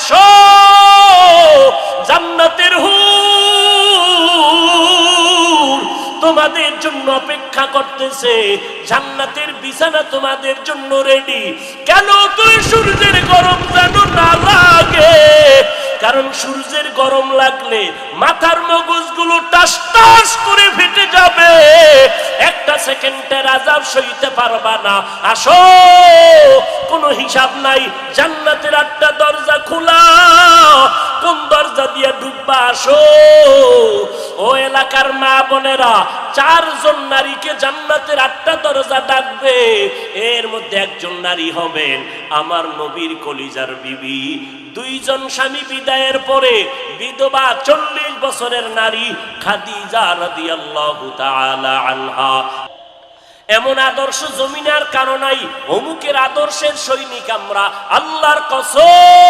আসো জান্নাতের হুর তোমাদের জন্য অপেক্ষা করতেছে, জান্নাতের বিছানা তোমাদের জন্য রেডি। কেন তুই সূর্যের গরম যেন না লাগে? কারণ সূর্যের গরম লাগলে মাথার মগজগুলো টাস টাস করে ফেটে যাবে, একটা সেকেন্ডের আযাব সইতে পারবা না। আসো, কোনো হিসাব নাই, জান্নাতের 8টা দরজা খোলা, কোন দরজা দিয়ে ঢুকবা আসো। ও এলাকার মা বোনেরা, 4 জন নারীকে জান্নাতের 8টা দরজা ডাকবে, এর মধ্যে একজন নারী হবেন আমার নবীর কলিজার বিবি। 2 জন স্বামী বিদায়ের পরে বিধবা 40 বছরের নারী খাদিজা রাদিয়াল্লাহু তাআলা আনহা। এমন আদর্শ জমিনার কারণেই অমুকের আদর্শের সৈনিক আমরা, আল্লাহর কসম।